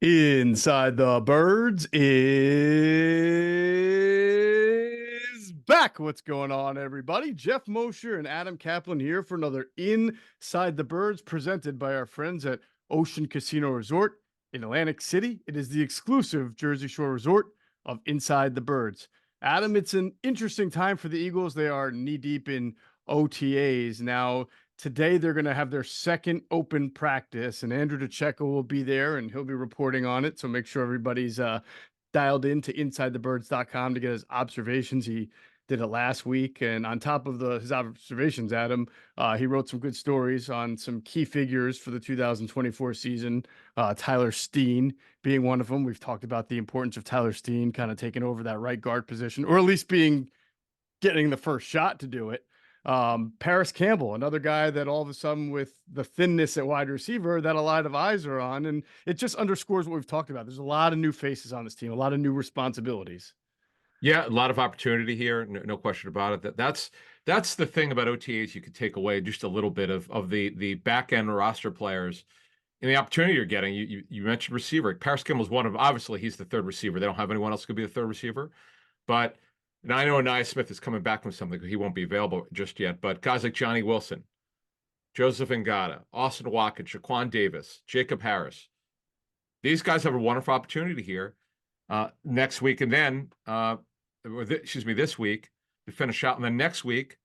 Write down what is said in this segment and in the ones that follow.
Inside the Birds is back. What's going on, everybody? Geoff Mosher and Adam Caplan here for another Inside the Birds presented by our friends at Ocean Casino Resort in Atlantic City. It is the exclusive Jersey Shore resort of Inside the Birds. Adam, it's an interesting time for the Eagles. They are knee-deep in OTAs. Now, today, they're going to have their second open practice, and Andrew DeCecco will be there, and he'll be reporting on it. So make sure everybody's dialed in to InsideTheBirds.com to get his observations. He did it last week, and on top of his observations, Adam, he wrote some good stories on some key figures for the 2024 season. Tyler Steen being one of them. We've talked about the importance of Tyler Steen kind of taking over that right guard position, or at least getting the first shot to do it. Paris Campbell, another guy that all of a sudden with the thinness at wide receiver that a lot of eyes are on. And it just underscores what we've talked about. There's a lot of new faces on this team, a lot of new responsibilities. Yeah, a lot of opportunity here, no question about it. That's the thing about OTAs you could take away just a little bit of the back end roster players and the opportunity you're getting. You mentioned receiver. Paris Kimball's one of obviously he's the third receiver. They don't have anyone else who could be the third receiver, but and I know Anaya Smith is coming back from something. He won't be available just yet. But guys like Johnny Wilson, Joseph Ngata, Austin Watkins, Shaquan Davis, Jacob Harris, these guys have a wonderful opportunity here next week, and then this week to finish out, and then next week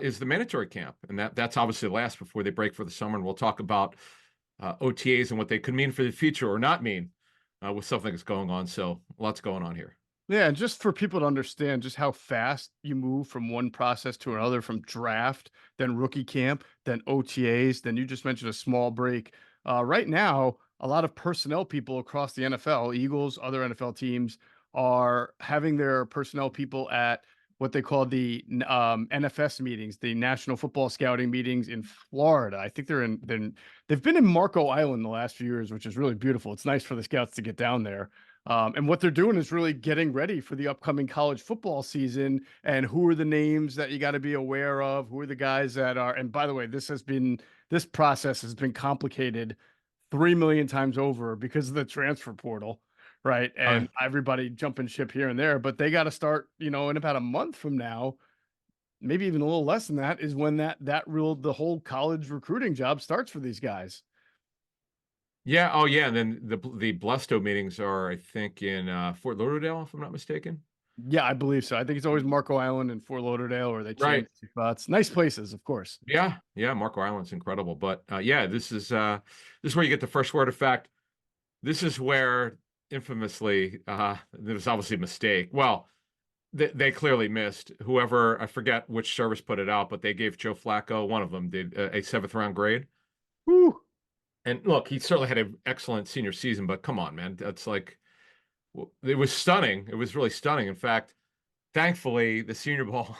is the mandatory camp, and that's obviously the last before they break for the summer. And we'll talk about OTAs and what they could mean for the future or not mean with something that's going on. So lots going on here. Yeah, and just for people to understand just how fast you move from one process to another, from draft, then rookie camp, then OTAs, then you just mentioned a small break. Right now, a lot of personnel people across the NFL, Eagles, other NFL teams, are having their personnel people at what they call the NFS meetings, the National Football Scouting meetings in Florida. I think they've been in Marco Island the last few years, which is really beautiful. It's nice for the scouts to get down there. And what they're doing is really getting ready for the upcoming college football season. And who are the names that you got to be aware of? Who are the guys that are? And by the way, this process has been complicated 3 million times over because of the transfer portal, right? And everybody jumping ship here and there. But they got to start, in about a month from now, maybe even a little less than that, is when the whole college recruiting job starts for these guys. Yeah. Oh, yeah. And then the Blesto meetings are, I think, in Fort Lauderdale, if I'm not mistaken. Yeah, I believe so. I think it's always Marco Island and Fort Lauderdale, or they change spots. Nice places, of course. Yeah. Marco Island's incredible, but yeah, this is where you get the first word. In fact, this is where infamously there was obviously a mistake. Well, they clearly missed. Whoever, I forget which service put it out, but they gave Joe Flacco, one of them did, a 7th round grade. Woo. And look, he certainly had an excellent senior season, but come on, man. That's like, it was stunning. It was really stunning. In fact, thankfully, the Senior Bowl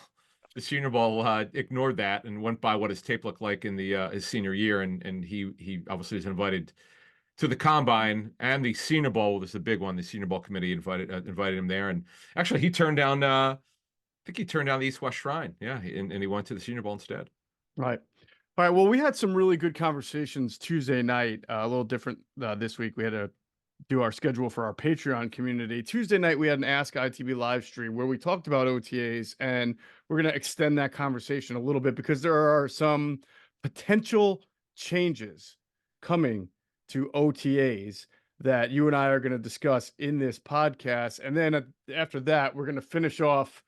ignored that and went by what his tape looked like in his senior year. And he obviously was invited to the Combine, and the Senior Bowl was the big one. The Senior Bowl committee invited him there. And actually, he turned down, I think he turned down the East-West Shrine. Yeah. And he went to the Senior Bowl instead. Right. All right. Well, we had some really good conversations Tuesday night, a little different this week. We had to do our schedule for our Patreon community. Tuesday night, we had an Ask ITB live stream where we talked about OTAs, and we're going to extend that conversation a little bit because there are some potential changes coming to OTAs that you and I are going to discuss in this podcast. And then after that, we're going to finish off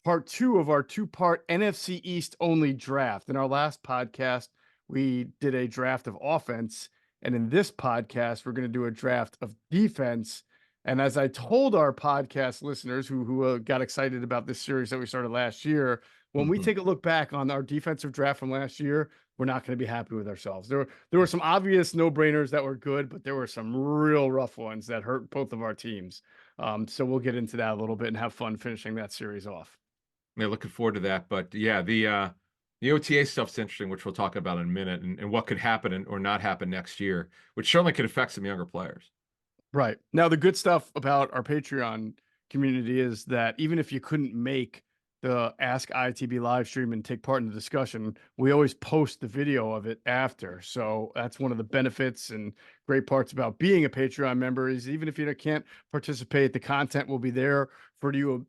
part 2 of our 2-part NFC East-only draft. In our last podcast, we did a draft of offense. And in this podcast, we're going to do a draft of defense. And as I told our podcast listeners who got excited about this series that we started last year, when we take a look back on our defensive draft from last year, we're not going to be happy with ourselves. There were some obvious no-brainers that were good, but there were some real rough ones that hurt both of our teams. So we'll get into that a little bit and have fun finishing that series off. Yeah, looking forward to that. But yeah, the OTA stuff's interesting, which we'll talk about in a minute, and what could happen or not happen next year, which certainly could affect some younger players. Right. Now, the good stuff about our Patreon community is that even if you couldn't make the Ask ITB live stream and take part in the discussion, we always post the video of it after. So that's one of the benefits and great parts about being a Patreon member is even if you can't participate, the content will be there for you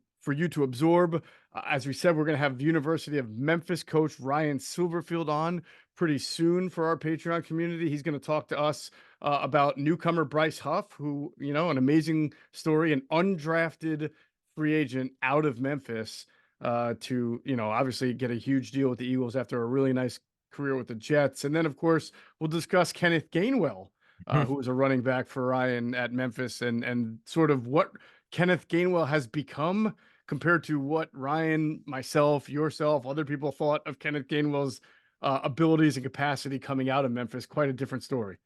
to absorb. As we said, we're going to have University of Memphis coach Ryan Silverfield on pretty soon for our Patreon community. He's going to talk to us about newcomer Bryce Huff, who, an amazing story, an undrafted free agent out of Memphis to, obviously get a huge deal with the Eagles after a really nice career with the Jets. And then, of course, we'll discuss Kenneth Gainwell, who was a running back for Ryan at Memphis, and sort of what Kenneth Gainwell has become compared to what Ryan, myself, yourself, other people thought of Kenneth Gainwell's abilities and capacity coming out of Memphis. Quite a different story.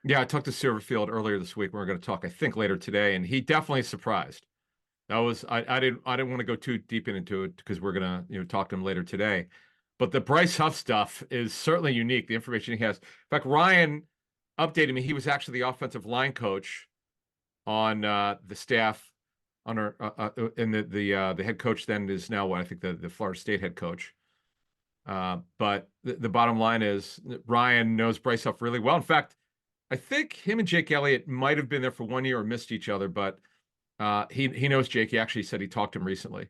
Yeah, I talked to Silverfield earlier this week. We're going to talk, I think, later today, and he definitely surprised. That was I didn't want to go too deep into it because we're gonna talk to him later today. But the Bryce Huff stuff is certainly unique. The information he has. In fact, Ryan updated me. He was actually the offensive line coach on the staff under and the head coach then is now what I think the Florida State head coach. But the bottom line is Ryan knows Bryce Huff really well. In fact, I think him and Jake Elliott might have been there for 1 year or missed each other, but he knows Jake. He actually said he talked to him recently,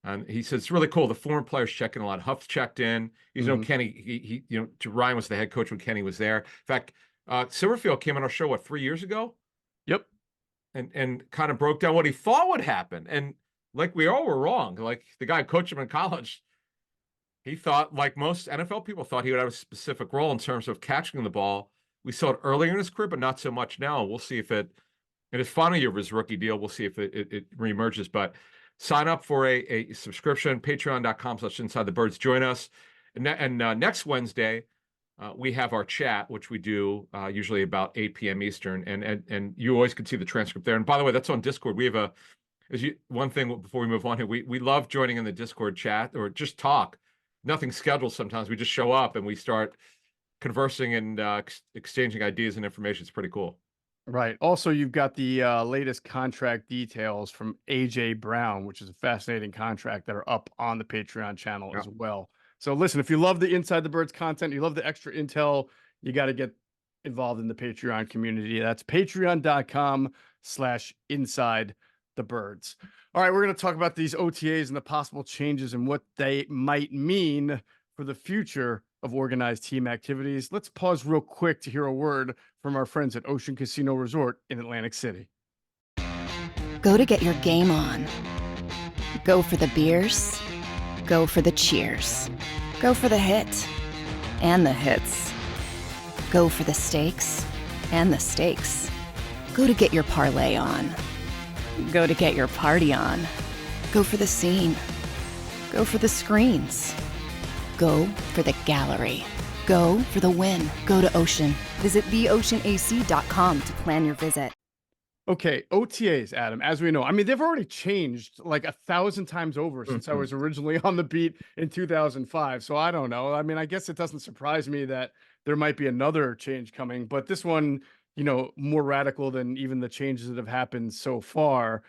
and he said it's really cool. The former players check in a lot. Huff's checked in. He's Kenny. He Ryan was the head coach when Kenny was there. In fact, Silverfield came on our show 3 years ago. Yep, and kind of broke down what he thought would happen, and like we all were wrong. Like the guy who coached him in college, he thought, like most NFL people, thought he would have a specific role in terms of catching the ball. We saw it earlier in his career, but not so much now. We'll see if in his final year of his rookie deal, we'll see if it reemerges. But sign up for a subscription, patreon.com/InsideTheBirds. Join us. And next Wednesday, we have our chat, which we do usually about 8 p.m. Eastern. And you always can see the transcript there. And by the way, that's on Discord. We have one thing before we move on here. We love joining in the Discord chat or just talk. Nothing scheduled sometimes. We just show up and we start conversing and exchanging ideas and information. It's pretty cool. Right. Also, you've got the latest contract details from AJ Brown, which is a fascinating contract that are up on the Patreon channel as well. So listen, if you love the Inside the Birds content, you love the extra intel, you got to get involved in the Patreon community. That's patreon.com/InsideTheBirds. All right, we're going to talk about these OTAs and the possible changes and what they might mean for the future of organized team activities. Let's pause real quick to hear a word from our friends at Ocean Casino Resort in Atlantic City. Go to get your game on. Go for the beers. Go for the cheers. Go for the hit and the hits. Go for the stakes and the stakes. Go to get your parlay on. Go to get your party on. Go for the scene. Go for the screens. Go for the gallery. Go for the win. Go to Ocean. Visit theoceanac.com to plan your visit. Okay, OTAs, Adam, as we know, I mean, they've already changed like 1,000 times over since I was originally on the beat in 2005. So I don't know. I mean, I guess it doesn't surprise me that there might be another change coming, but this one, more radical than even the changes that have happened so far.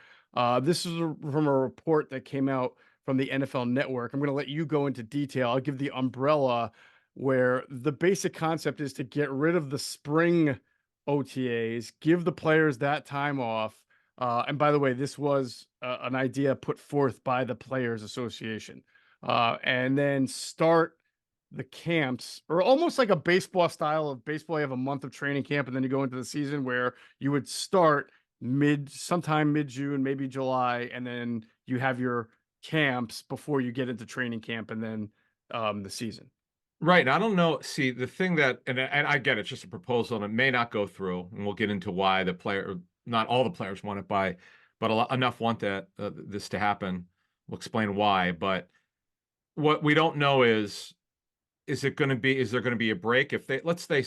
This is from a report that came out from the NFL Network. I'm going to let you go into detail. I'll give the umbrella where the basic concept is to get rid of the spring OTAs, give the players that time off. And by the way, this was an idea put forth by the Players Association. And then start the camps, or almost like a baseball style of baseball. You have a month of training camp, and then you go into the season where you would start sometime mid-June, maybe July, and then you have your camps before you get into training camp and then the season. Right. I don't know. See, the thing that, and I get it's just a proposal and it may not go through, and we'll get into why not all the players want it but enough want this to happen. We'll explain why. But what we don't know is there going to be a break? If let's say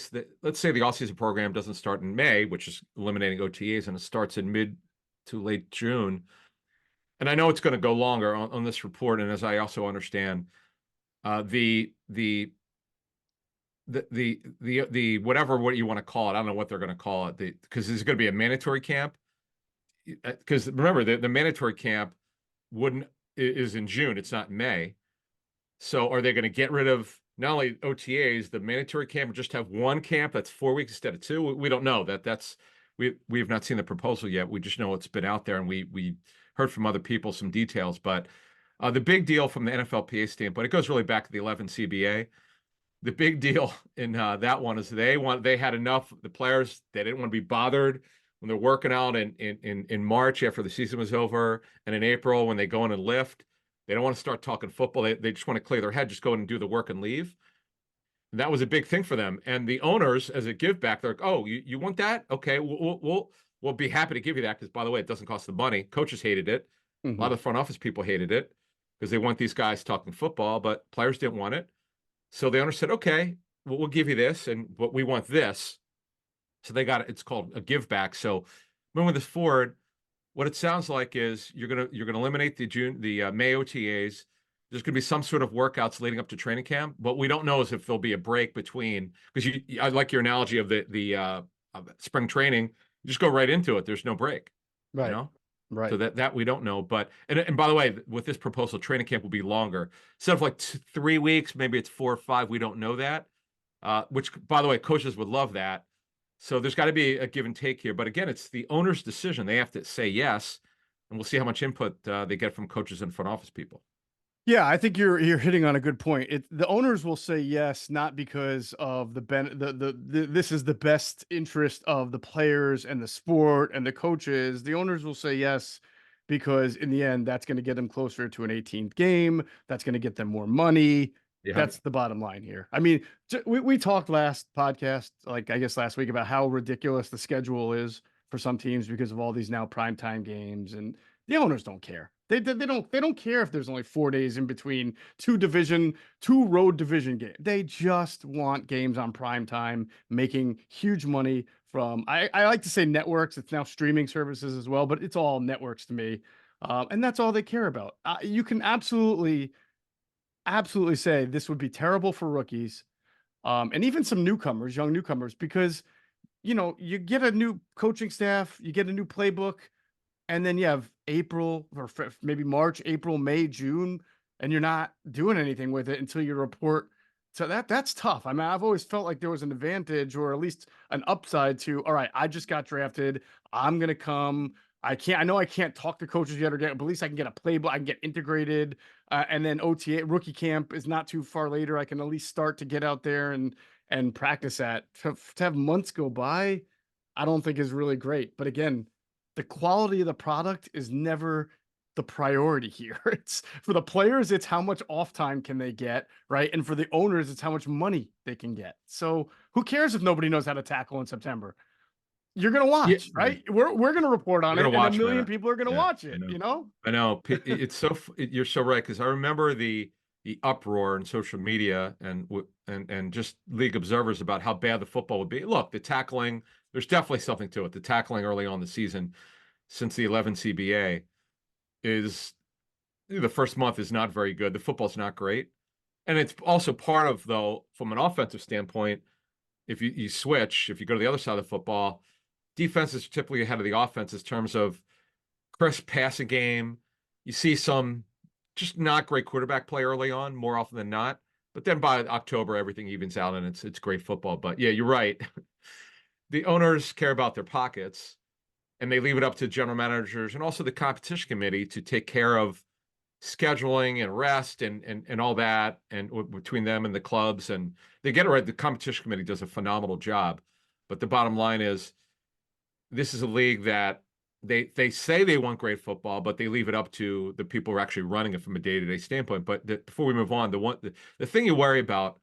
the all-season program doesn't start in May, which is eliminating OTAs, and it starts in mid to late June. And I know it's going to go longer on this report. And as I also understand, the whatever what you want to call it, I don't know what they're going to call it, because there's going to be a mandatory camp. Because remember, the mandatory camp wouldn't is in June. It's not May. So are they going to get rid of not only OTAs, the mandatory camp, or just have one camp that's 4 weeks instead of two? We don't know. We have not seen the proposal yet. We just know it's been out there, and we heard from other people some details. But the big deal from the NFLPA standpoint, it goes really back to the 11 CBA. The big deal in that one is they had enough. The players, they didn't want to be bothered when they're working out in March after the season was over, and in April when they go in and lift. They don't want to start talking football. They just want to clear their head, just go in and do the work and leave. And that was a big thing for them. And the owners, as a give back, they're like, "Oh, you want that? Okay, we'll be happy to give you that, because by the way, it doesn't cost the money." Coaches hated it. A lot of the front office people hated it because they want these guys talking football, but players didn't want it. So the owner said, "Okay, we'll give you this, but we want this." So they got it. It's called a give back. So moving this forward, what it sounds like is you're gonna eliminate the May OTAs. There's gonna be some sort of workouts leading up to training camp. What we don't know is if there'll be a break between, because I like your analogy of the spring training. You just go right into it. There's no break. Right. You know? Right. So that we don't know. But and by the way, with this proposal, training camp will be longer. Instead of like 3 weeks, maybe it's 4 or 5. We don't know that. Which, by the way, coaches would love that. So there's got to be a give and take here. But again, it's the owner's decision. They have to say yes, and we'll see how much input they get from coaches and front office people. Yeah, I think you're hitting on a good point. The owners will say yes, not because of this is the best interest of the players and the sport and the coaches. The owners will say yes because in the end, that's going to get them closer to an 18th game. That's going to get them more money. Yeah. That's the bottom line here. I mean, we talked last podcast, like I guess last week, about how ridiculous the schedule is for some teams because of all these now primetime games, and the owners don't care. They don't care if there's only 4 days in between two road division games. They just want games on prime time, making huge money from, I like to say networks. It's now streaming services as well, but it's all networks to me. And that's all they care about. You can absolutely say this would be terrible for rookies. And even some newcomers, young newcomers, because, you get a new coaching staff, you get a new playbook, and then you have April or maybe March, April, May, June, and you're not doing anything with it until you report. So that's tough. I mean, I've always felt like there was an advantage, or at least an upside to, all right, I just got drafted. I'm going to come. I know I can't talk to coaches yet, but at least I can get a playbook. I can get integrated. And then OTA rookie camp is not too far later. I can at least start to get out there and practice at. To have months go by, I don't think is really great. But again, the quality of the product is never the priority here. It's for the players, it's how much off time can they get, right? And for the owners, it's how much money they can get. So who cares if nobody knows how to tackle in September? You're gonna watch, right? We're gonna report on it, and a million people are gonna watch it. I know. It's so you're so right, because I remember the uproar in social media and just league observers about how bad the football would be. Look, the tackling, there's definitely something to it. The tackling early on in the season, since the 11 CBA, is the first month is not very good. The football's not great, and it's also part of, though, from an offensive standpoint. If you switch, if you go to the other side of the football, defense is typically ahead of the offense in terms of crisp passing game. You see some just not great quarterback play early on, more often than not. But then by October, everything evens out, and it's great football. But yeah, you're right. The owners care about their pockets, and they leave it up to general managers and also the competition committee to take care of scheduling and rest and all that, and between them and the clubs. And they get it right. The competition committee does a phenomenal job. But the bottom line is, this is a league that they say they want great football, but they leave it up to the people who are actually running it from a day-to-day standpoint. But before we move on, the thing you worry about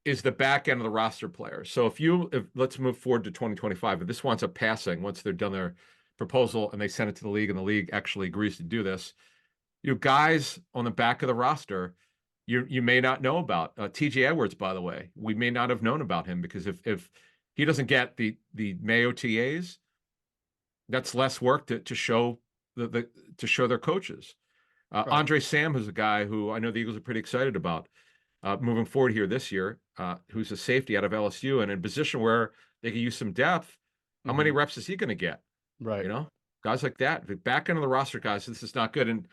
is the back end of the roster players. So if let's move forward to 2025, if this winds up passing, once they're done their proposal and they send it to the league and the league actually agrees to do this, guys on the back of the roster, you may not know about. TJ Edwards, by the way, we may not have known about him, because if he doesn't get the May OTAs, that's less work to show to show their coaches. Right. Andre Sam, who's a guy who I know the Eagles are pretty excited about moving forward here this year, who's a safety out of LSU and in a position where they can use some depth. How many reps is he going to get? Right. Guys like that, the back end of the roster guys, this is not good.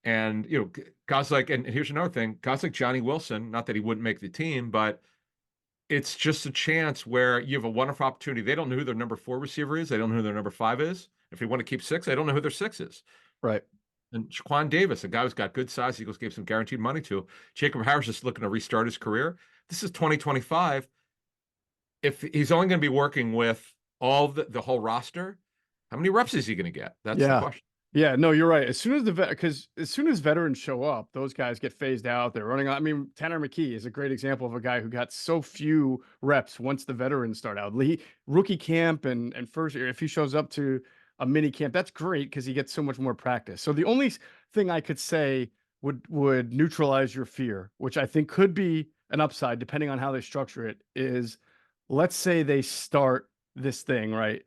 And, guys like, and here's another thing, guys like Johnny Wilson, not that he wouldn't make the team, but it's just a chance where you have a wonderful opportunity. They don't know who their number 4 receiver is. They don't know who their number 5 is. If they want to keep 6, they don't know who their 6 is. Right. And Shaquan Davis, a guy who's got good size, Eagles gave some guaranteed money to. Jacob Harris is looking to restart his career. This is 2025. If he's only going to be working with all the whole roster, how many reps is he going to get? That's the Yeah. question. Yeah, no, you're right. As soon as because as soon as veterans show up, those guys get phased out. They're running on. I mean, Tanner McKee is a great example of a guy who got so few reps once the veterans start out. Rookie camp and first year, if he shows up to a mini camp, that's great because he gets so much more practice. So the only thing I could say would neutralize your fear, which I think could be an upside depending on how they structure it, is let's say they start this thing right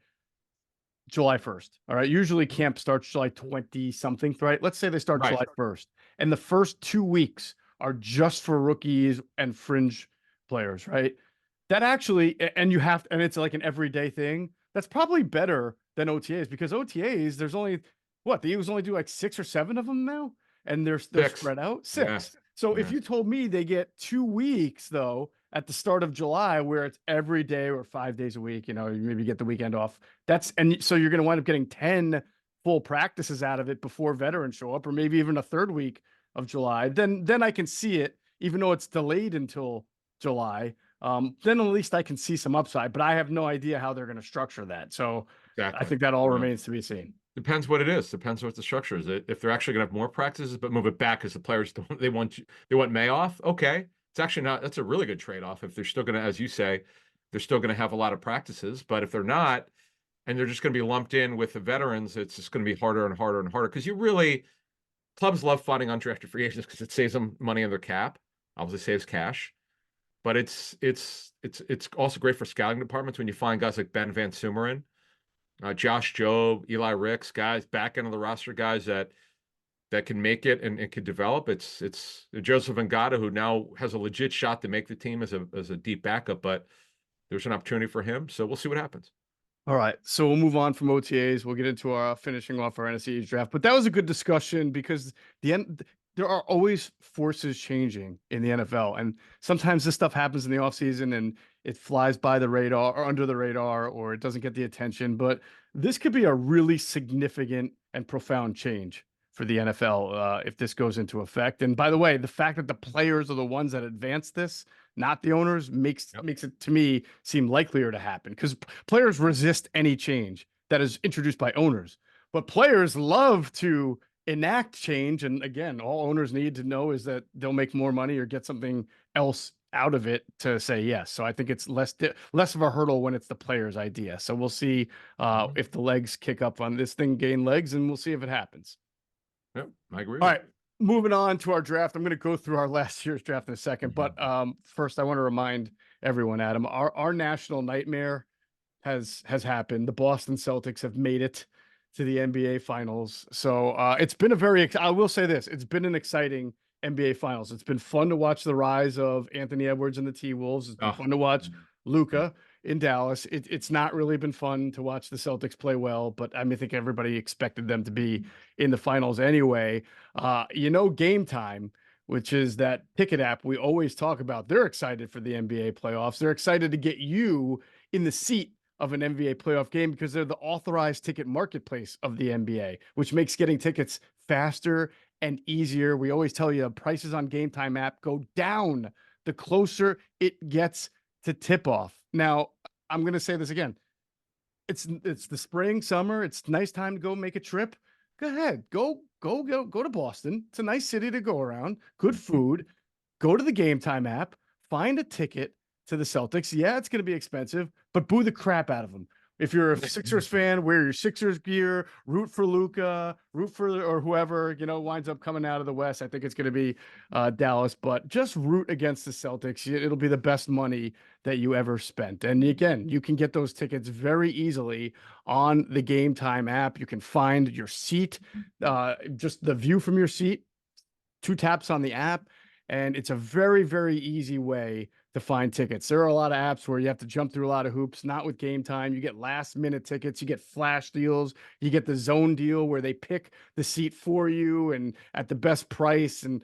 July 1st. All right. Usually camp starts July 20 something, right? Let's say they start Right. July 1st. And the first 2 weeks are just for rookies and fringe players, right? That actually, and it's like an everyday thing. That's probably better than OTAs because OTAs, there's only the Eagles only do like 6 or 7 of them now, and they're 6. spread out. 6. Yeah. So if Yeah. you told me they get 2 weeks though at the start of July where it's every day or 5 days a week, you maybe get the weekend off. And so you're going to wind up getting 10 full practices out of it before veterans show up, or maybe even a third week of July. Then I can see it, even though it's delayed until July. Then at least I can see some upside, but I have no idea how they're going to structure that. So Exactly. I think that all remains to be seen. Depends what it is. Depends what the structure is. If they're actually going to have more practices, but move it back because the players they want May off. Okay, it's actually not. That's a really good trade-off. If they're still going to, as you say, they're still going to have a lot of practices. But if they're not, and they're just going to be lumped in with the veterans, it's just going to be harder and harder and harder. Because clubs love funding undrafted free agents because it saves them money on their cap. Obviously saves cash, but it's also great for scouting departments when you find guys like Ben Van Sumeren, Josh Jobe, Eli Ricks, guys back end of the roster, guys that can make it and can develop. It's Joseph Ngata, who now has a legit shot to make the team as a deep backup, but there's an opportunity for him. So we'll see what happens. All right, so we'll move on from OTAs. We'll get into our finishing off our NFC East draft, but that was a good discussion because there are always forces changing in the NFL, and sometimes this stuff happens in the offseason and it flies by the radar or under the radar, or it doesn't get the attention. But this could be a really significant and profound change for the NFL if this goes into effect. And by the way, the fact that the players are the ones that advance this, not the owners, makes it to me seem likelier to happen because players resist any change that is introduced by owners, but players love to enact change. And again, all owners need to know is that they'll make more money or get something else out of it to say yes. So I think it's less of a hurdle when it's the player's idea. So we'll see if the legs kick up on this thing, gain legs, and we'll see if it happens. Yep, I agree. All right, moving on to our draft. I'm going to go through our last year's draft in a second, but first I want to remind everyone, Adam, our national nightmare has happened. The Boston Celtics have made it to the NBA Finals. So it's been I will say this, it's been an exciting NBA Finals. It's been fun to watch the rise of Anthony Edwards and the T-Wolves. It's been fun to watch Luka in Dallas. It's not really been fun to watch the Celtics play well, but I think everybody expected them to be in the finals anyway. Game Time, which is that ticket app we always talk about, they're excited for the NBA playoffs. They're excited to get you in the seat of an NBA playoff game because they're the authorized ticket marketplace of the NBA, which makes getting tickets faster and easier. We always tell you prices on Game Time app go down the closer it gets to tip off. Now, I'm going to say this again. It's the spring, summer. It's a nice time to go make a trip. Go ahead. Go to Boston. It's a nice city to go around. Good food. Go to the Game Time app. Find a ticket to the Celtics. Yeah, it's going to be expensive, but boo the crap out of them. If you're a Sixers fan, wear your Sixers gear, root for Luka, or whoever, winds up coming out of the West. I think it's going to be Dallas, but just root against the Celtics. It'll be the best money that you ever spent. And again, you can get those tickets very easily on the Game Time app. You can find your seat, just the view from your seat, 2 taps on the app, and it's a very, very easy way to find tickets. There are a lot of apps where you have to jump through a lot of hoops, not with Game Time. You get last minute tickets, you get flash deals, you get the zone deal where they pick the seat for you and at the best price. And,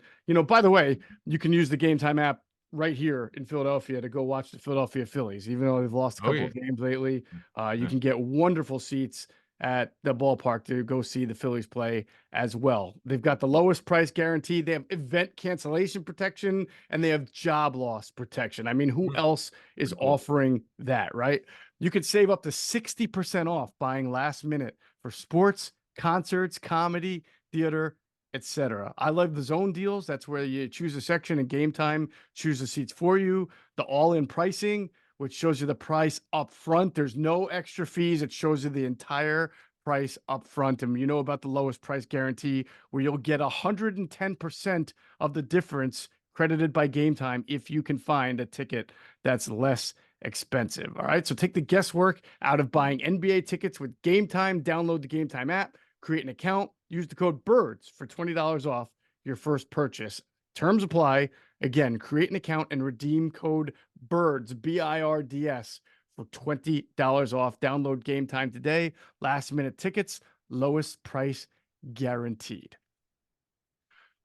by the way, you can use the Game Time app right here in Philadelphia to go watch the Philadelphia Phillies, even though they've lost a Oh couple yeah. of games lately. You Yeah. can get wonderful seats at the ballpark to go see the Phillies play as well. They've got the lowest price guarantee. They have event cancellation protection and they have job loss protection. I mean, who else is Pretty cool. offering that, right? You could save up to 60% off buying last minute for sports, concerts, comedy, theater, etc. I love the zone deals. That's where you choose a section and Game Time choose the seats for you. The all-in pricing, which shows you the price up front. There's no extra fees. It shows you the entire price up front. And you know about the lowest price guarantee, where you'll get 110% of the difference credited by Game Time if you can find a ticket that's less expensive. All right. So take the guesswork out of buying NBA tickets with Game Time. Download the Game Time app, create an account, use the code BIRDS for $20 off your first purchase. Terms apply. Again, create an account and redeem code BIRDS, BIRDS, for $20 off. Download Game Time today. Last minute tickets, lowest price guaranteed.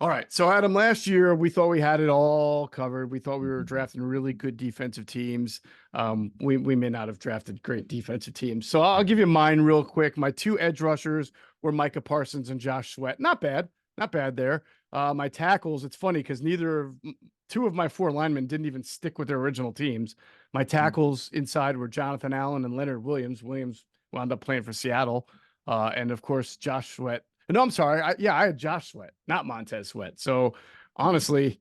All right. So, Adam, last year we thought we had it all covered. We thought we were drafting really good defensive teams. We may not have drafted great defensive teams. So I'll give you mine real quick. My two edge rushers were Micah Parsons and Josh Sweat. Not bad. Not bad there. My tackles, it's funny because two of my four linemen didn't even stick with their original teams. My tackles inside were Jonathan Allen and Leonard Williams. Williams wound up playing for Seattle. And of course, Josh Sweat. No, I'm sorry. I had Josh Sweat, not Montez Sweat. So honestly,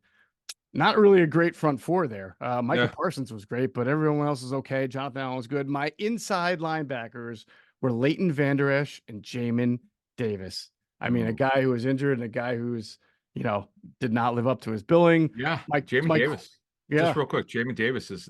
not really a great front four there. Micah Parsons was great, but everyone else is okay. Jonathan Allen was good. My inside linebackers were Leighton Vander Esch and Jamin Davis. I mean, a guy who was injured and a guy who's, did not live up to his billing. Yeah, Jamin Davis. Yeah. Just real quick, Jamin Davis is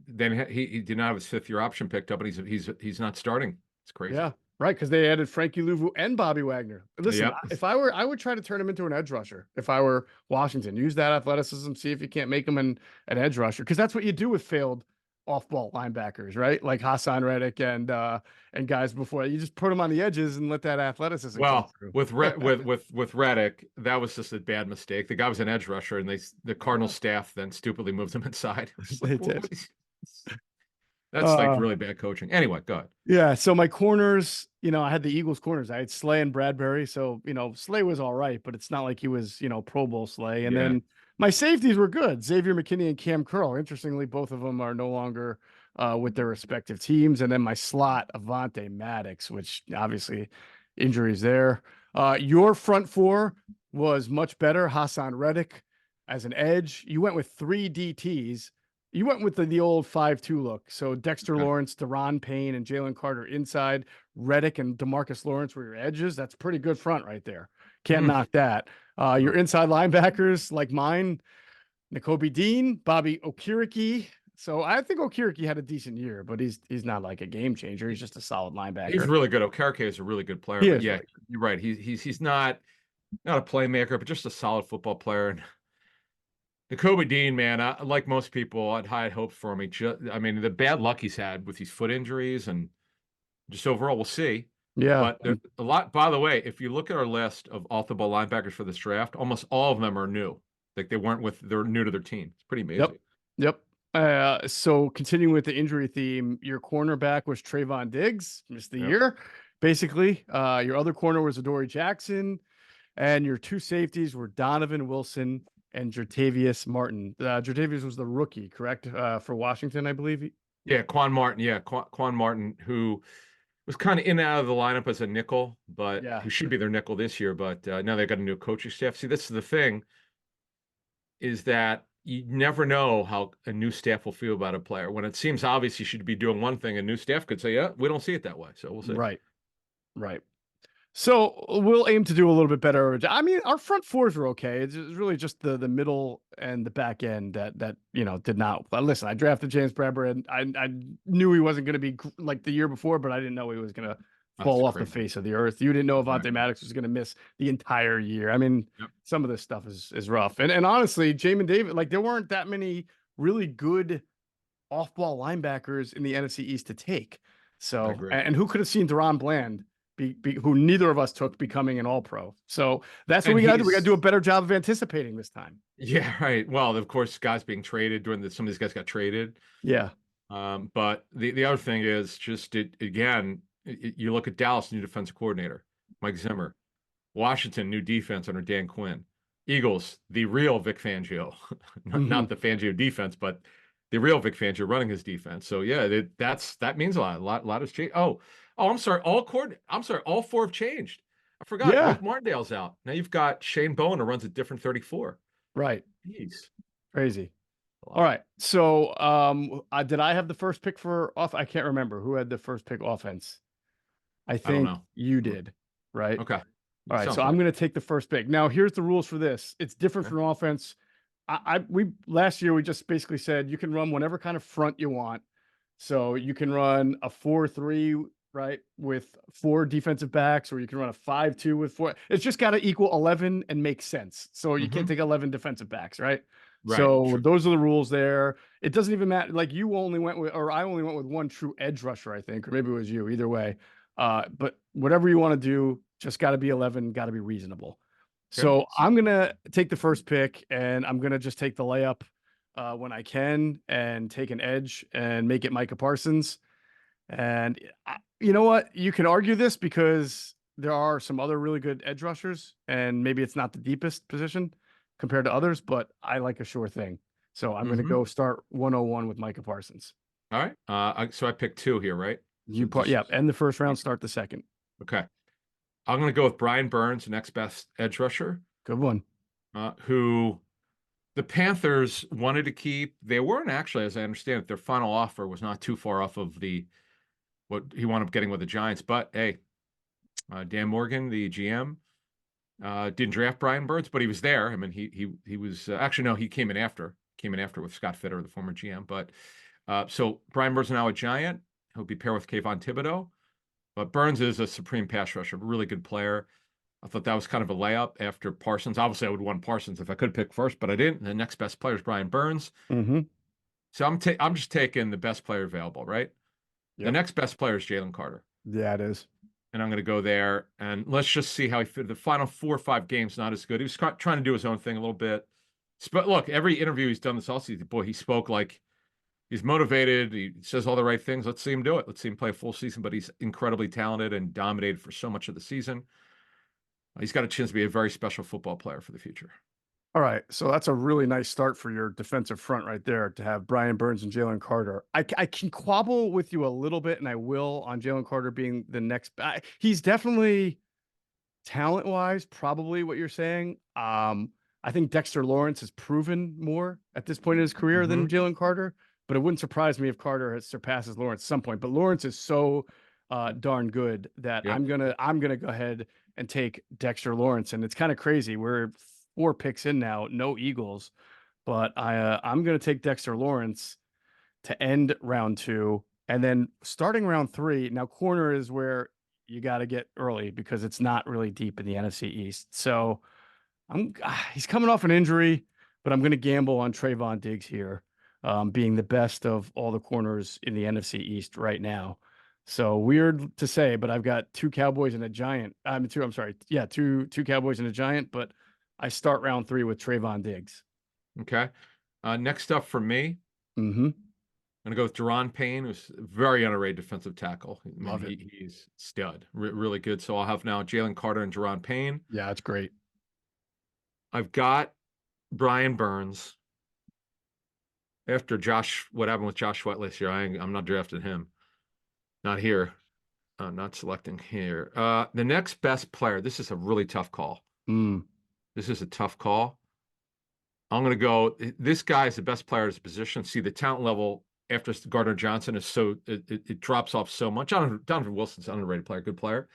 then he did not have his fifth-year option picked up, and he's not starting. It's crazy. Yeah, right. Because they added Frankie Louvu and Bobby Wagner. Listen, Yep. if I would try to turn him into an edge rusher. If I were Washington, use that athleticism, see if you can't make him an edge rusher. Because that's what you do with failed off-ball linebackers, right? Like Hassan Reddick and guys before. You just put them on the edges and let that athleticism come through. with Reddick, that was just a bad mistake. The guy was an edge rusher, and the Cardinals staff then stupidly moved him inside. They did. That's like really bad coaching. Anyway, go ahead. Yeah. So my corners, I had the Eagles corners. I had Slay and Bradbury. So, Slay was all right, but it's not like he was, Pro Bowl Slay. And then my safeties were good. Xavier McKinney and Cam Curl. Interestingly, both of them are no longer with their respective teams. And then my slot, Avante Maddox, which obviously injuries there. Your front four was much better. Hassan Reddick as an edge. You went with 3 DTs. You went with the old 5-2 look. So Dexter Lawrence, Deron Payne, and Jalen Carter inside. Reddick and DeMarcus Lawrence were your edges. That's pretty good front right there. Can't knock that. Your inside linebackers, like mine, Nakobe Dean, Bobby Okereke. So I think Okereke had a decent year, but he's not like a game changer. He's just a solid linebacker. He's really good. Okereke is a really good player. But yeah, you're right. He's not a playmaker, but just a solid football player. And Nakobe Dean, man, like most people, I'd high hopes for him. I mean, the bad luck he's had with these foot injuries and just overall, we'll see. Yeah. But a lot, by the way, if you look at our list of off-the-ball linebackers for this draft, almost all of them are new. Like they're new to their team. It's pretty amazing. Yep. So continuing with the injury theme, your cornerback was Trayvon Diggs, missed the year, basically. Your other corner was Adoree Jackson, and your two safeties were Donovan Wilson and Jertavius Martin. Jertavius was the rookie, correct? For Washington, I believe. Yeah, Quan Martin. Yeah, Quan Martin, who was kind of in and out of the lineup as a nickel, but who should be their nickel this year. But now they've got a new coaching staff. See, this is the thing, is that you never know how a new staff will feel about a player. When it seems obvious you should be doing one thing, a new staff could say, yeah, we don't see it that way. So we'll see. Right. So we'll aim to do a little bit better. I mean, our front fours were okay. It's really just the middle and the back end that did not. Listen, I drafted James Bradbury, and I knew he wasn't going to be like the year before, but I didn't know he was going to fall off the crazy. face of the earth. You didn't know Right. Avonte Maddox was going to miss the entire year. I mean, Yep. some of this stuff is rough. And honestly, Jamin Davis, like there weren't that many really good off-ball linebackers in the NFC East to take. I So, agree. and who could have seen Deron Bland who neither of us took, becoming an All-Pro? So that's what And we got to do. We got to do a he's better job of anticipating this time. yeah, right. Well, of course, guys being traded during some of these guys got traded. Yeah. But the other thing is just you look at Dallas, new defensive coordinator, Mike Zimmer. Washington, new defense under Dan Quinn. Eagles, the real Vic Fangio, not the Fangio defense, but the real Vic Fangio running his defense. So yeah, that means a lot. A lot has changed. Oh, I'm sorry. All four have changed. I forgot. Yeah. Wink Martindale's out. Now you've got Shane Bowen who runs a different 34. Right. Jeez. Crazy. All right. So, did I have the first pick for off? I can't remember who had the first pick offense. I I don't think know. you did, right? Okay. All right. Sounds So I'm right. going to take the first pick. Now, here's the rules for this. It's different Okay. from offense. We last year we just basically said you can run whatever kind of front you want. So you can run a 4-3, right, with 4 defensive backs, or you can run a 5-2 with 4. It's just got to equal 11 and make sense. So you can't take 11 defensive backs, right? Right. So True. those are the rules there. It doesn't even matter. Like you only went with, or I only went with one true edge rusher, I think, or maybe it was you. Either way, but whatever you want to do, just got to be 11, got to be reasonable. Okay. So I'm gonna take the first pick, and I'm gonna just take the layup when I can, and take an edge and make it Micah Parsons. And you know what? You can argue this because there are some other really good edge rushers, and maybe it's not the deepest position compared to others, but I like a sure thing. So I'm gonna go start 101 with Micah Parsons. All right. So I picked 2 here, right? So Yeah, end the first round, start the second. okay. I'm going to go with Brian Burns, the next best edge rusher, Good one. who the Panthers wanted to keep. They weren't actually, as I understand it, their final offer was not too far off of what he wound up getting with the Giants. But hey, Dan Morgan, the GM, didn't draft Brian Burns, but he was there. I mean, he was actually no, he came in after with Scott Fitter, the former GM. But so Brian Burns is now a Giant. He'll be paired with Kayvon Thibodeau. But Burns is a supreme pass rusher, really good player. I thought that was kind of a layup after Parsons. Obviously, I would want Parsons if I could pick first, but I didn't. The next best player is Brian Burns. So I'm just taking the best player available, right? Yep. The next best player is Jalen Carter. Yeah, it is. And I'm going to go there, and let's just see how he fit. The final 4 or 5 games, not as good. He was trying to do his own thing a little bit. But look, every interview he's done this offseason, boy, he spoke like he's motivated. He says all the right things. Let's see him do it. Let's see him play a full season. But he's incredibly talented and dominated for so much of the season. He's got a chance to be a very special football player for the future. All right. So that's a really nice start for your defensive front right there, to have Brian Burns and Jalen Carter. I can quabble with you a little bit, and I will, on Jalen Carter being the next. He's definitely talent-wise, probably what you're saying. I think Dexter Lawrence has proven more at this point in his career than Jalen Carter. But it wouldn't surprise me if Carter surpasses Lawrence at some point. But Lawrence is so darn good that I'm gonna go ahead and take Dexter Lawrence. And it's kind of crazy. We're 4 picks in now, no Eagles, but I'm gonna take Dexter Lawrence to end round 2, and then starting round 3. Now corner is where you got to get early because it's not really deep in the NFC East. So he's coming off an injury, but I'm gonna gamble on Trayvon Diggs here. Being the best of all the corners in the NFC East right now. So weird to say, but I've got 2 Cowboys and a Giant. Two Cowboys and a Giant, but I start round 3 with Trayvon Diggs. Okay. Next up for me, I'm going to go with Deron Payne, who's a very underrated defensive tackle. Love it. He's stud, really good. So I'll have now Jalen Carter and Deron Payne. Yeah, that's great. I've got Brian Burns. After what happened with Josh Sweat this year, I'm not drafting him. Not here. Not selecting here. The next best player, this is a really tough call. This is a tough call. I'm going to go, this guy is the best player at his position. See, the talent level after Gardner Johnson is it drops off so much. Donovan Wilson's an underrated player, good player.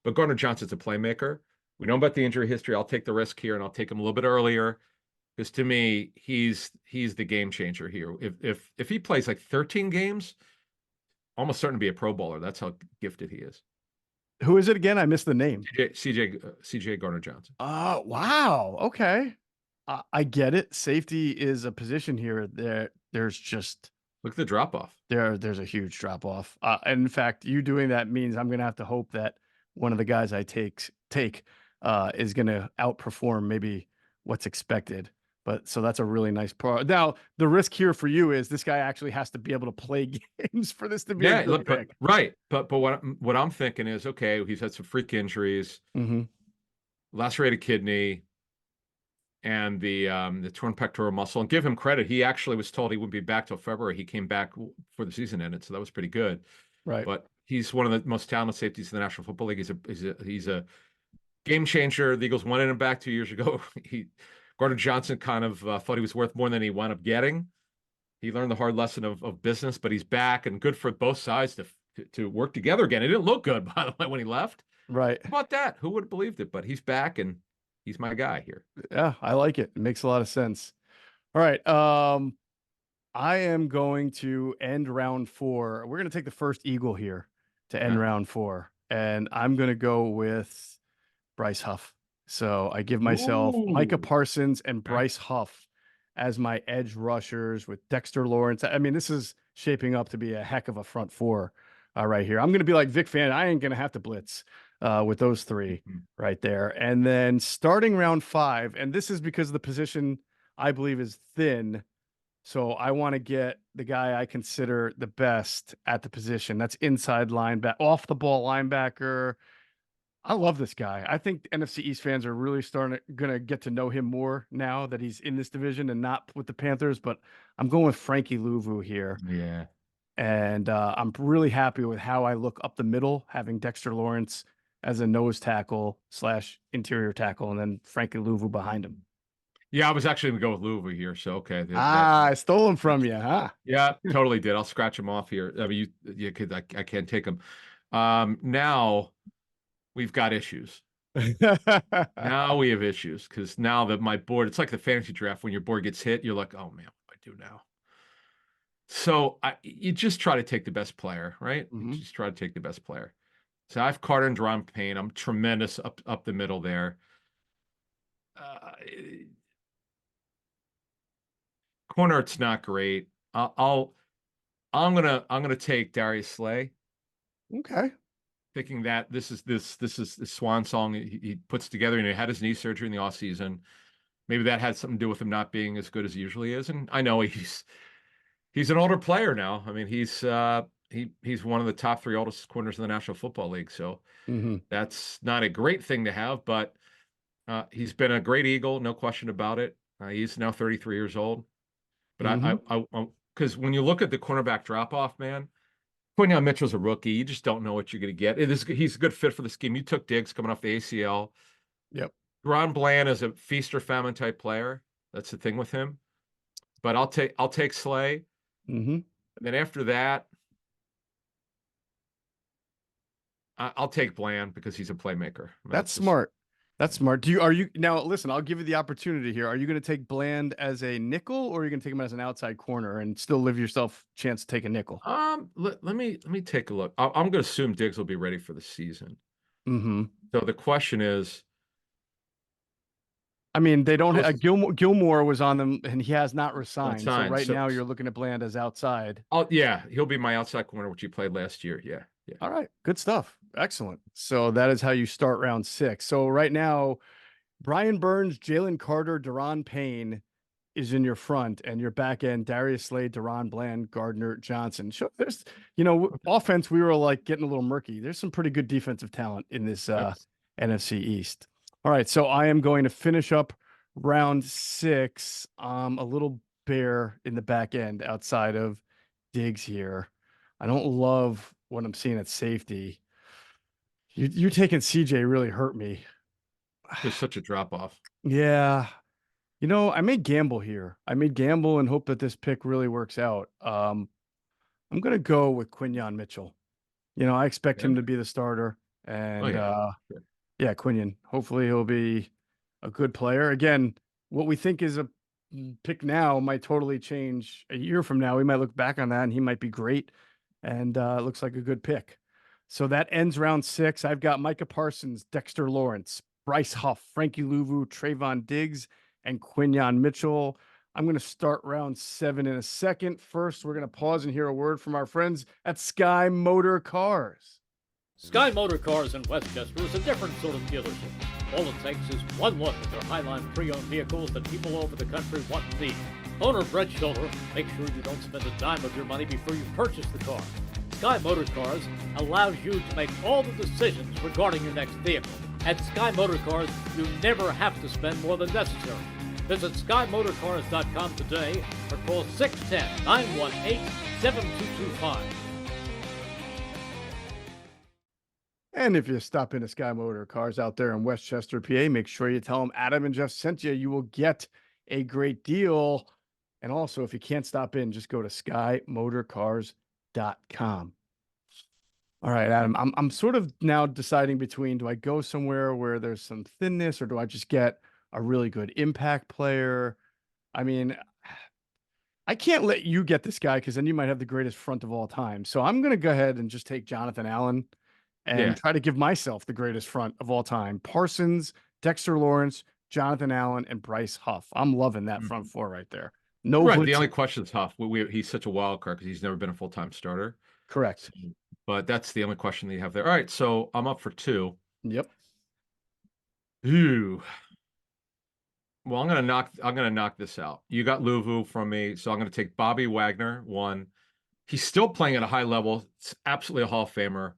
But Gardner Johnson's a playmaker. We know about the injury history. I'll take the risk here, and I'll take him a little bit earlier. Because to me, he's the game changer here. If he plays like 13 games, almost certain to be a Pro Bowler. That's how gifted he is. Who is it again? I missed the name. CJ Gardner-Johnson. Oh, wow. Okay. I get it. Safety is a position here that there's just Look at the drop off. there's a huge drop off. And in fact, you doing that means I'm gonna have to hope that one of the guys I take is gonna outperform maybe what's expected. But so that's a really nice part. Now, the risk here for you is this guy actually has to be able to play games for this to be a Yeah, good look, pick. right. But what I'm thinking is, okay, he's had some freak injuries, lacerated kidney, and the torn pectoral muscle. And give him credit, he actually was told he wouldn't be back till February. He came back for the season ended, so that was pretty good. Right. But he's one of the most talented safeties in the National Football League. He's a game changer. The Eagles wanted him back 2 years ago. Gardner Johnson kind of thought he was worth more than he wound up getting. He learned the hard lesson of business, but he's back, and good for both sides to work together again. It didn't look good, by the way, when he left. Right. How about that? Who would have believed it? But he's back, and he's my guy here. Yeah, I like it. It makes a lot of sense. All right. I am going to end round 4. We're going to take the first Eagle here to end round 4, and I'm going to go with Bryce Huff. So I give myself Micah Parsons and Bryce Huff as my edge rushers with Dexter Lawrence. I mean, this is shaping up to be a heck of a front 4 right here. I'm going to be like Vic Fan. I ain't going to have to blitz with those 3 right there. And then starting round 5, and this is because the position I believe is thin. So I want to get the guy I consider the best at the position. That's inside linebacker, off the ball linebacker. I love this guy. I think NFC East fans are really gonna get to know him more now that he's in this division and not with the Panthers. But I'm going with Frankie Louvu here. Yeah. And I'm really happy with how I look up the middle, having Dexter Lawrence as a nose tackle / interior tackle, and then Frankie Louvu behind him. Yeah, I was actually going to go with Louisville here. So, okay. I stole him from you, huh? Yeah, totally did. I'll scratch him off here. I mean, I can't take him. Now we've got issues. Now we have issues because now that my board, it's like the fantasy draft. When your board gets hit, you're like, oh man, what do I do now? So you just try to take the best player, right? You just try to take the best player. So I have Carter and Deron Payne. I'm tremendous up the middle there. Corner, it's not great. I'm gonna take Darius Slay. Okay. Thinking that this is the swan song he puts together, and he had his knee surgery in the offseason. Maybe that had something to do with him not being as good as he usually is. And I know he's an older player now. I mean, he's one of the top 3 oldest corners in the National Football League. So that's not a great thing to have, but he's been a great Eagle, no question about it. He's now 33 years old. But because when you look at the cornerback drop off, man, Quinyon Mitchell's a rookie. You just don't know what you're going to get. He's a good fit for the scheme. You took Diggs coming off the ACL. Yep. Ron Bland is a feast or famine type player. That's the thing with him. But I'll take Slay. And then after that, I'll take Bland because he's a playmaker. That's smart. That's smart. Are you now? Listen, I'll give you the opportunity here. Are you going to take Bland as a nickel, or are you going to take him as an outside corner and still live yourself a chance to take a nickel? Let me take a look. I'm going to assume Diggs will be ready for the season. So the question is, I mean, they don't. Gilmore was on them, and he has not resigned. So right now, you're looking at Bland as outside. Oh yeah, he'll be my outside corner, which he played last year. Yeah. All right, good stuff. Excellent. So that is how you start round 6. So right now, Brian Burns, Jalen Carter, Deron Payne is in your front, and your back end, Darius Slade, Deron Bland, Gardner Johnson. So there's, offense, we were like getting a little murky. There's some pretty good defensive talent in this NFC East. All right, so I am going to finish up round 6. A little bare in the back end outside of Diggs here. I don't love what I'm seeing at safety. You're taking CJ really hurt me. There's such a drop off. Yeah. I may gamble here. I may gamble and hope that this pick really works out. I'm going to go with Quinyon Mitchell. I expect him to be the starter. And Quinyon. Hopefully he'll be a good player. Again, what we think is a pick now might totally change a year from now. We might look back on that and he might be great. And it looks like a good pick. So that ends round 6. I've got Micah Parsons, Dexter Lawrence, Bryce Huff, Frankie Louvu, Trayvon Diggs, and Quinyon Mitchell. I'm going to start round 7 in a second. First, we're going to pause and hear a word from our friends at Sky Motor Cars. Sky Motor Cars in Westchester is a different sort of dealership. All it takes is one look at their Highline pre-owned vehicles that people all over the country want and need. Owner Brett Schulter makes sure you don't spend a dime of your money before you purchase the car. Sky Motor Cars allows you to make all the decisions regarding your next vehicle. At Sky Motor Cars, you never have to spend more than necessary. Visit SkyMotorCars.com today or call 610-918-7225. And if you stop into Sky Motor Cars out there in Westchester, PA, make sure you tell them Adam and Geoff sent you. You will get a great deal. And also, if you can't stop in, just go to SkyMotorCars.com. All right, Adam, I'm sort of now deciding between, do I go somewhere where there's some thinness, or do I just get a really good impact player? I mean, I can't let you get this guy because then you might have the greatest front of all time. So I'm going to go ahead and just take Jonathan Allen and try to give myself the greatest front of all time. Parsons, Dexter Lawrence, Jonathan Allen, and Bryce Huff. I'm loving that front four right there. No, right. The only question is Huff. He's such a wild card because he's never been a full-time starter. Correct. But that's the only question that you have there. All right, so I'm up for 2. Yep. Ooh. Well, I'm gonna knock this out. You got Louvu from me, so I'm gonna take Bobby Wagner, 1. He's still playing at a high level. It's absolutely a Hall of Famer.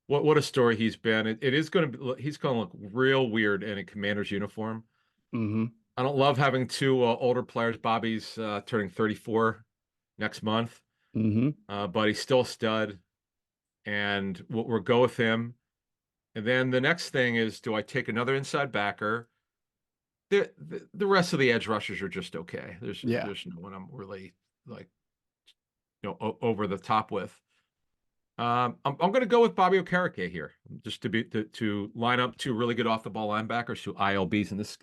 What a story he's been. He's gonna look real weird in a Commander's uniform. Mm-hmm. I don't love having 2 older players. Bobby's turning 34 next month, but he's still a stud, and we'll go with him. And then the next thing is, do I take another inside backer? The rest of the edge rushers are just okay. There's no one I'm really like, over the top with. I'm going to go with Bobby Okereke here, just to line up 2 really good off the ball linebackers, 2 ILBs in this,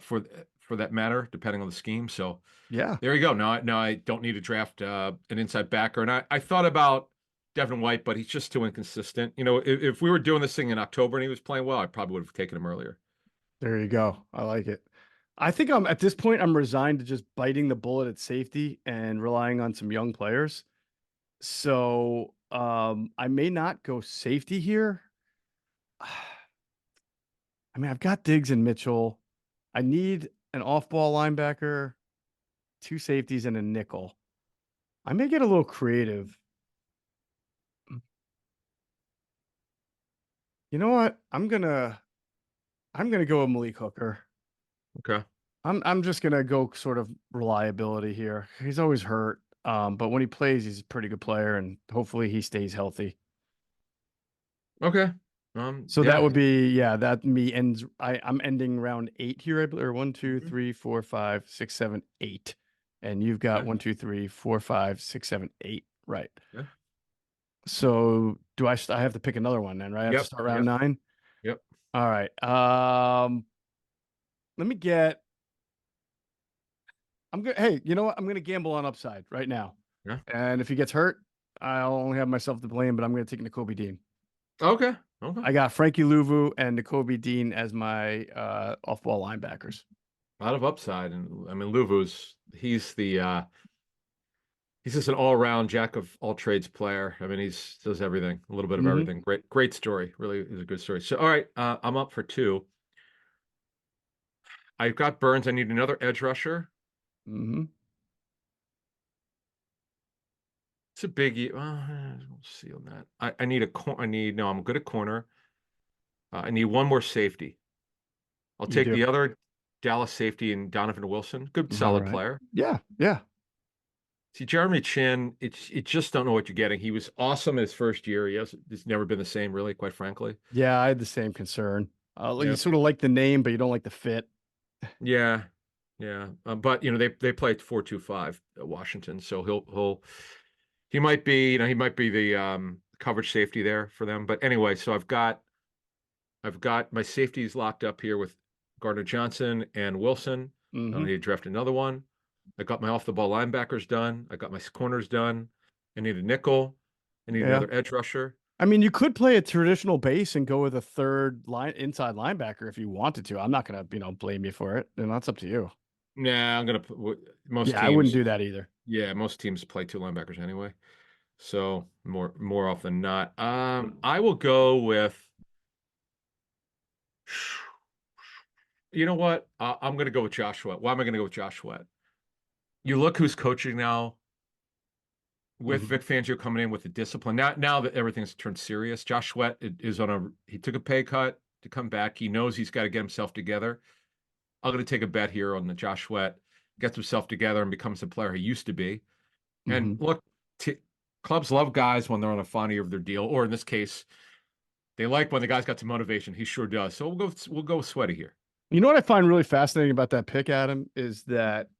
for that matter, depending on the scheme. So there you go. Now I don't need to draft an inside backer, and I thought about Devin White, but he's just too inconsistent. If we were doing this thing in October and he was playing well, I probably would have taken him earlier. There you go. I like it. I think at this point, I'm resigned to just biting the bullet at safety and relying on some young players. So I may not go safety here. I mean, I've got Diggs and Mitchell. I need an off-ball linebacker, 2 safeties, and a nickel. I may get a little creative. You know what? I'm gonna go with Malik Hooker. Okay. I'm just gonna go sort of reliability here. He's always hurt, but when he plays, he's a pretty good player, and hopefully he stays healthy. Okay. So that would be that me ends. I'm ending round 8 here, I believe, or 1, 2, 3, 4, 5, 6, 7, 8, and you've got 1, 2, 3, 4, 5, 6, 7, 8, right? Yeah. So do I have to pick another one then, right? I have to start round 9. Yep. All right. Let me get. I'm good. Hey, you know what? I'm going to gamble on upside right now. Yeah. And if he gets hurt, I'll only have myself to blame. But I'm going to take Nakobe Dean. Okay. I got Frankie Louvu and Nakobe Dean as my off-ball linebackers. A lot of upside, and I mean he's just an all-around jack of all trades player. I mean, does everything, a little bit of everything. Great story. Really is a good story. So, all right, I'm up for 2. I've got Burns. I need another edge rusher. It's a biggie. We'll see on that. I need I'm good at corner. I need one more safety. I'll take the other Dallas safety and Donovan Wilson. Good, solid player. Yeah. See, Jeremy Chin, you just don't know what you're getting. He was awesome in his first year. He's never been the same, really, quite frankly. Yeah, I had the same concern. You sort of like the name, but you don't like the fit. Yeah. But they play 4-2-5 at Washington, so he might be the coverage safety there for them. But anyway, so I've got my safeties locked up here with Gardner Johnson and Wilson. I need to draft another one. I got my off-the-ball linebackers done. I got my corners done. I need a nickel. I need another edge rusher. I mean, you could play a traditional base and go with a third line inside linebacker if you wanted to. I'm not gonna, blame you for it. And that's up to you. Nah, I'm gonna put most Yeah, I wouldn't teams. do that either. Yeah, most teams play two linebackers anyway. So more often than not. I will go with. You know what? I'm going to go with Josh Sweat. Why am I going to go with Josh Sweat? You look who's coaching now with Mhm. Vic Fangio coming in with the discipline. Now that everything's turned serious, Josh Sweat is he took a pay cut to come back. He knows he's got to get himself together. I'm going to take a bet here on the Josh Sweat gets himself together and becomes the player he used to be. And Mhm. look, clubs love guys when they're on a final year of their deal, or in this case, they like when the guy's got some motivation. He sure does. So we'll go with Sweaty here. You know what I find really fascinating about that pick, Adam, is that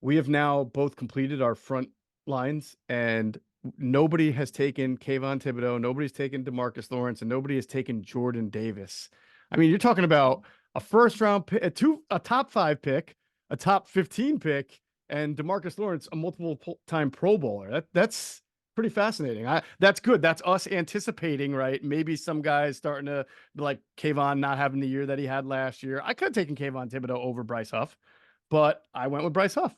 we have now both completed our front lines, and nobody has taken Kayvon Thibodeau, nobody's taken DeMarcus Lawrence, and nobody has taken Jordan Davis. I mean, you're talking about a first round pick, a top 5 pick, a top 15 pick, and DeMarcus Lawrence, a multiple time Pro Bowler. That's pretty fascinating. That's good. That's us anticipating, right? Maybe some guys starting to like Kayvon not having the year that he had last year. I could have taken Kayvon Thibodeau over Bryce Huff, but I went with Bryce Huff.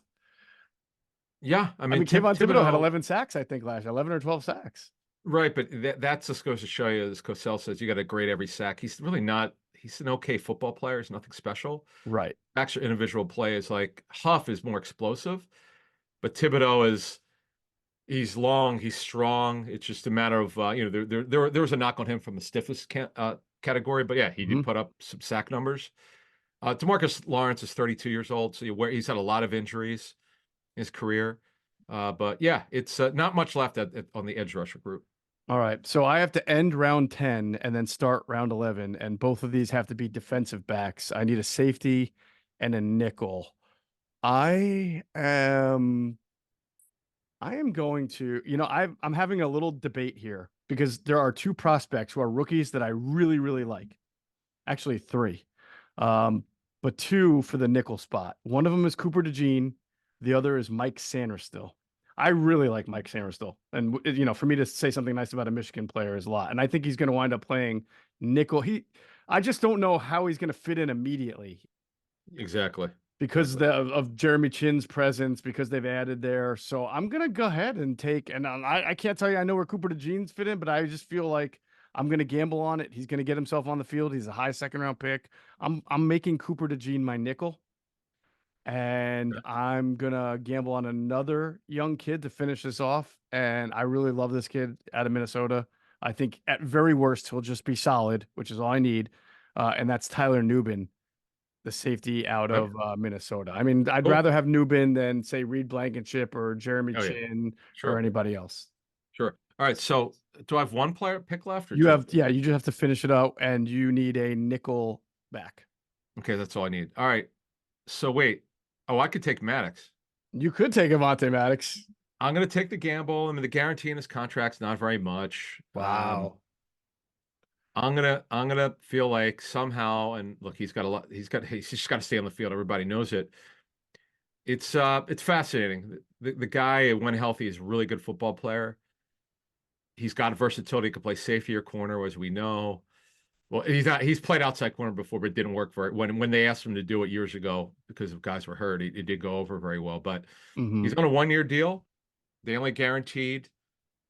Yeah, I I mean, mean, Kayvon Thibodeau had Thibodeau, 11 sacks, I think, last year, 11 or 12 sacks. right? But that just goes to show you, as Cosell says, you got to grade every sack. He's really not. He's an okay football player. He's nothing special. Right. Actually, individual play is like Huff is more explosive, but Thibodeau he's long, he's strong. It's just a matter of there was a knock on him from the stiffest category, but yeah, he did Mhm. put up some sack numbers. DeMarcus Lawrence is 32 years old, so he's had a lot of injuries in his career. But yeah, it's not much left on the edge rusher group. All right. So I have to end round 10 and then start round 11. And both of these have to be defensive backs. I need a safety and a nickel. I am going to, I'm having a little debate here because there are 2 prospects who are rookies that I really, really like. Actually, 3. But 2 for the nickel spot. One of them is Cooper DeJean. The other is Mike Sanderstill. I really like Mike Sanderstill. And, for me to say something nice about a Michigan player is a lot. And I think he's going to wind up playing nickel. I just don't know how he's going to fit in immediately Exactly. because Exactly. of Jeremy Chinn's presence, because they've added there. So I'm going to go ahead and take, and I can't tell you I know where Cooper DeJean's fit in, but I just feel like I'm going to gamble on it. He's going to get himself on the field. He's a high 2nd round pick. I'm making Cooper DeJean my nickel, and I'm going to gamble on another young kid to finish this off. And I really love this kid out of Minnesota. I think at very worst, he'll just be solid, which is all I need. And that's Tyler Nubin, the safety out Okay. of Minnesota. I mean, I'd Cool. rather have Nubin than say Reed Blankenship or Jeremy Oh yeah. Chinn or Sure. anybody else. Sure. All right. So do I have one player pick left or You 2? have, yeah, you just have to finish it out, and you need a nickel back. Okay, that's all I need. All right. So wait. Oh, I could take Maddox. You could take Avonte Maddox. I'm going to take the gamble. I mean, the guarantee in his contract's not very much. Wow. I'm gonna feel like somehow, and look, he's just got to stay on the field. Everybody knows it. It's fascinating. The guy, when healthy, is a really good football player. He's got versatility. He can play safety or corner, as we know. Well, he's played outside corner before, but it didn't work for it. When they asked him to do it years ago because of guys were hurt, it did go over very well. But Mm-hmm. he's on a 1-year deal. They only guaranteed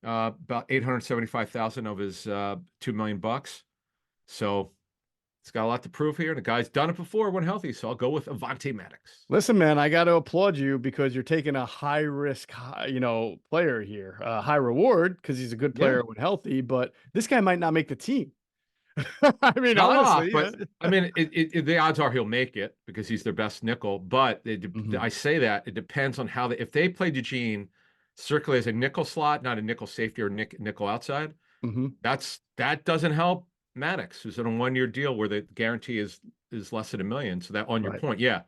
about 875,000 of his $2 million. So it's got a lot to prove here. The guy's done it before when healthy, so I'll go with Avonte Maddox. Listen, man, I got to applaud you because you're taking a high risk, player here, high reward because he's a good Yeah. player when healthy. But this guy might not make the team. I mean, Ah, honestly, but I mean, the odds are he'll make it because he's their best nickel. But Mhm. I say that it depends on how if they play Eugene circulates a nickel slot, not a nickel safety or nickel outside. Mhm. That doesn't help Maddox, who's on a 1-year deal where the guarantee is less than $1 million. So that on your Right. point, yeah,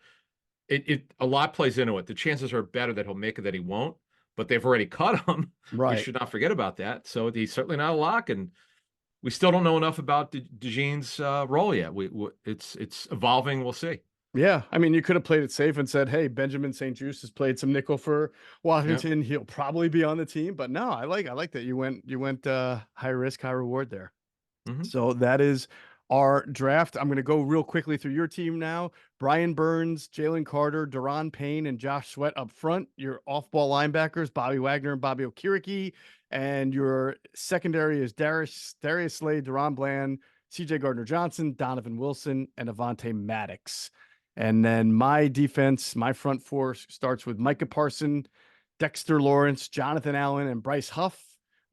it a lot plays into it. The chances are better that he'll make it than he won't. But they've already cut him. We Right. should not forget about that. So he's certainly not a lock, and we still don't know enough about DeJean's role yet. It's evolving. We'll see. Yeah, I mean, you could have played it safe and said, "Hey, Benjamin St-Juste has played some nickel for Washington. He'll probably be on the team." But no, I like that you went high risk, high reward there. Mhm. So that is our draft. I'm going to go real quickly through your team now. Brian Burns, Jalen Carter, Deron Payne, and Josh Sweat up front. Your off-ball linebackers, Bobby Wagner and Bobby Okiriki. And your secondary is Darius Slade, Deron Bland, CJ Gardner-Johnson, Donovan Wilson, and Avante Maddox. And then my defense, my front four starts with Micah Parson, Dexter Lawrence, Jonathan Allen, and Bryce Huff.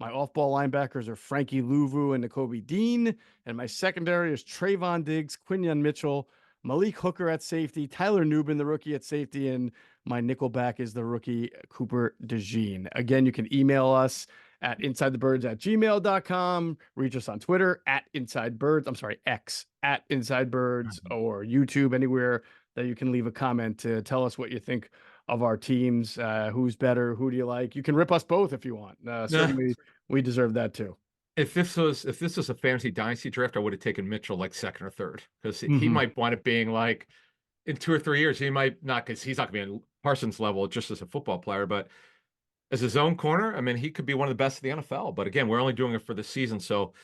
My off-ball linebackers are Frankie Louvu and N'Kobe Dean. And my secondary is Trayvon Diggs, Quinyon Mitchell, Malik Hooker at safety, Tyler Nubin, the rookie at safety, and my nickelback is the rookie Cooper DeJean. Again, you can email us at insidethebirds@gmail.com. Reach us on Twitter at InsideBirds. I'm sorry, X at InsideBirds, or YouTube, anywhere that you can leave a comment to tell us what you think of our teams. Who's better? Who do you like? You can rip us both if you want. Certainly, we deserve that too. If this was a fantasy dynasty draft, I would have taken Mitchell like second or third, because he Mhm. might wind up being like, in 2 or 3 years, he might not, because he's not going to be on Parsons' level just as a football player, but as his own corner, I mean, he could be one of the best in the NFL. But again, we're only doing it for the season, so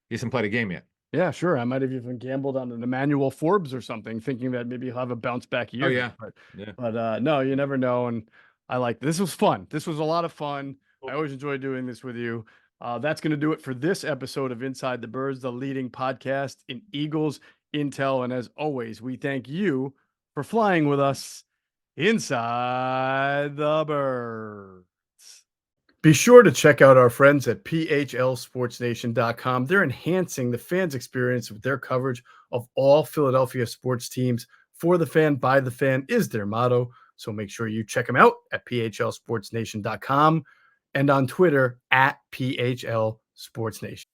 he hasn't played a game yet. Yeah, sure. I might have even gambled on an Emmanuel Forbes or something, thinking that maybe he'll have a bounce back Oh year. yeah, But yeah. no, you never know. And I like this was fun. This was a lot of fun. I always enjoy doing this with you. That's going to do it for this episode of Inside the Birds, the leading podcast in Eagles intel. And as always, we thank you for flying with us inside the birds. Be sure to check out our friends at PHLSportsNation.com. They're enhancing the fans' experience with their coverage of all Philadelphia sports teams. For the fan, by the fan is their motto. So make sure you check them out at PHLSportsNation.com and on Twitter at PHLSportsNation.